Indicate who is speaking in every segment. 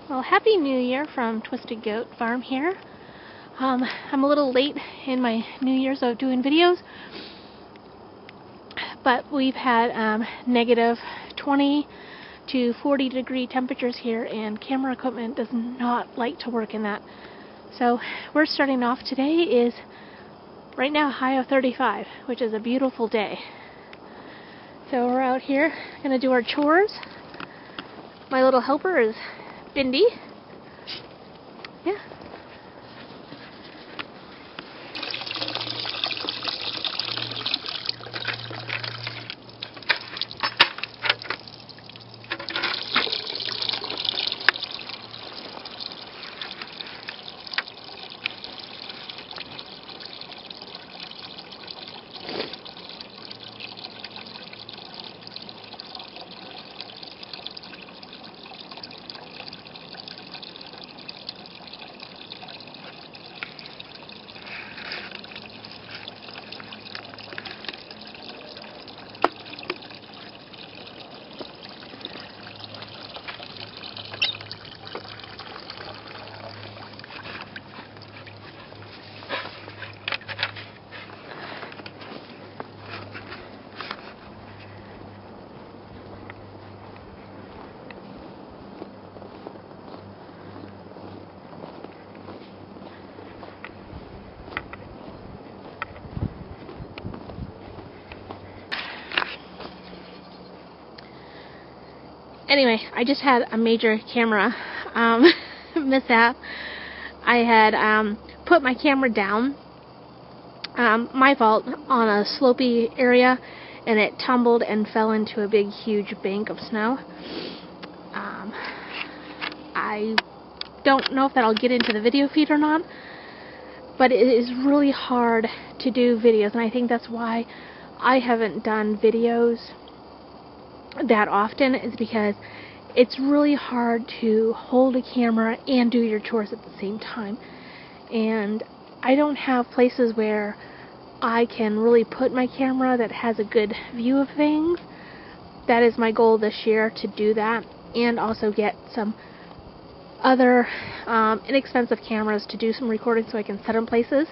Speaker 1: Well, Happy New Year from Twisted Goat Farm here. I'm a little late in my New Year's of doing videos, but we've had negative 20 to 40 degree temperatures here, and camera equipment does not like to work in that. So we're starting off today is right now a high of 35, which is a beautiful day. So we're out here gonna do our chores. My little helper is Bindi. Yeah. Anyway, I just had a major camera mishap. I had put my camera down, my fault, on a slopey area, and it tumbled and fell into a big huge bank of snow. I don't know if that'll get into the video feed or not, but it is really hard to do videos, and I think that's why I haven't done videos that often, is because it's really hard to hold a camera and do your chores at the same time. And I don't have places where I can really put my camera that has a good view of things. That is my goal this year, to do that, and also get some other inexpensive cameras to do some recording so I can set them places.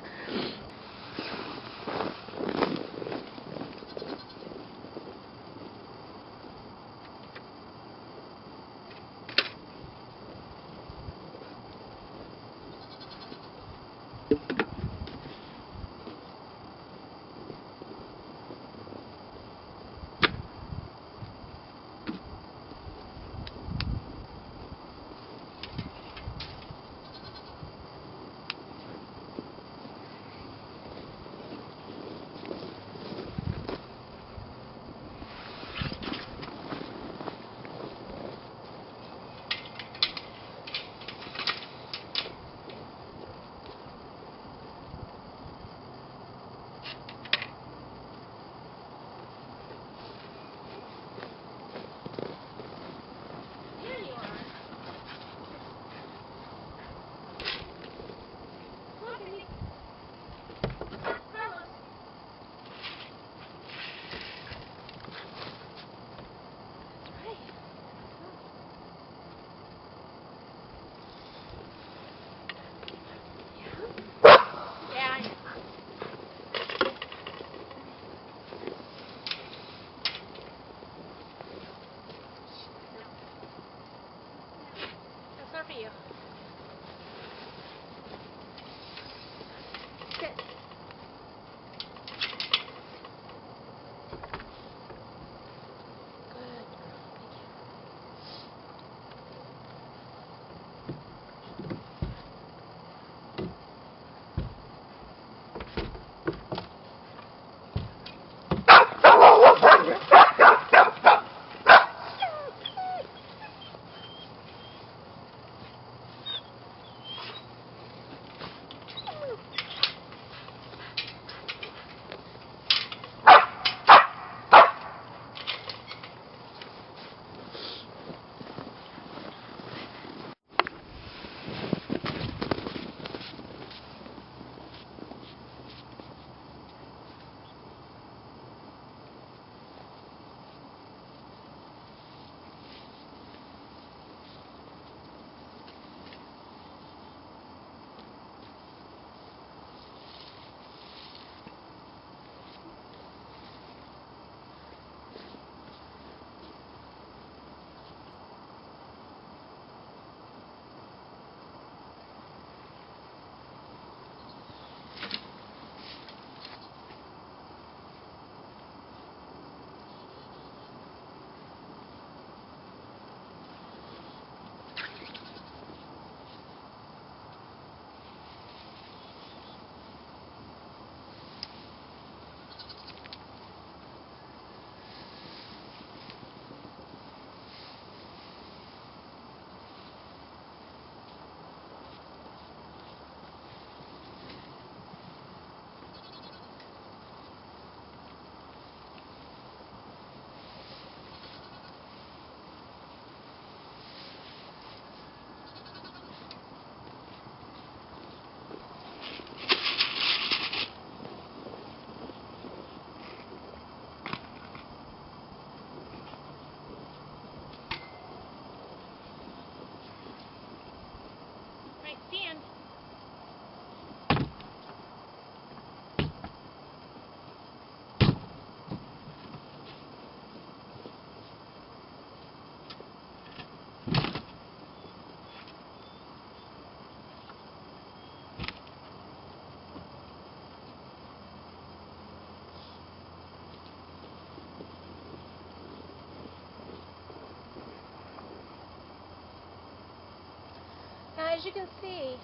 Speaker 1: as you can see,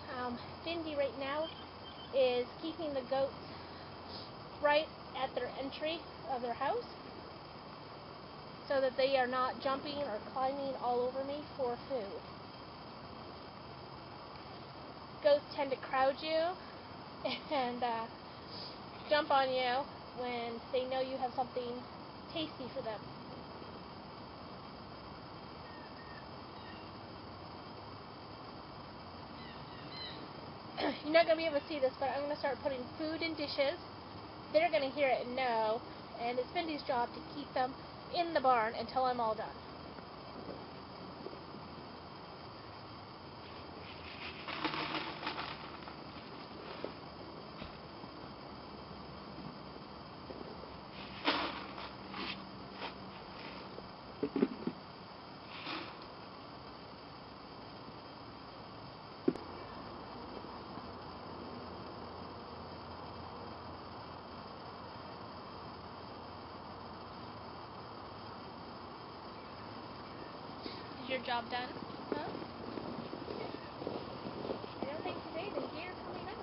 Speaker 1: Bindi right now is keeping the goats right at their entry of their house so that they are not jumping or climbing all over me for food. Goats tend to crowd you and jump on you when they know you have something tasty for them. You're not going to be able to see this, but I'm going to start putting food in dishes. They're going to hear it and know, and it's Bindi's job to keep them in the barn until I'm all done. Is your job done? Huh? I don't think today the deer coming out.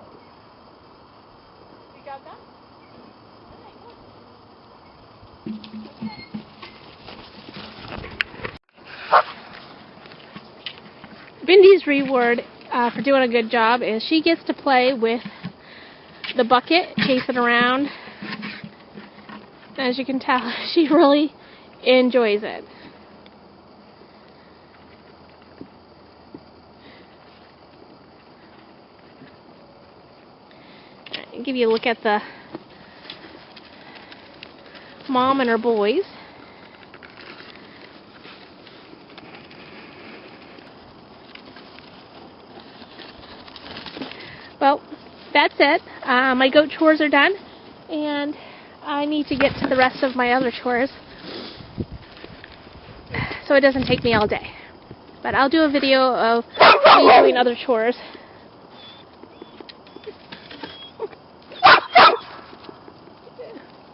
Speaker 1: Your job done? Okay. Bindi's reward for doing a good job is she gets to play with the bucket, chase it around. As you can tell, she really enjoys it. I'll give you a look at the mom and her boys. Well, that's it. My goat chores are done, and I need to get to the rest of my other chores so it doesn't take me all day. But I'll do a video of me doing other chores.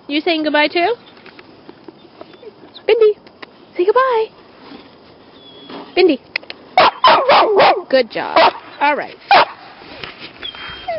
Speaker 1: You saying goodbye too? Bindi, say goodbye. Bindi. Good job. All right.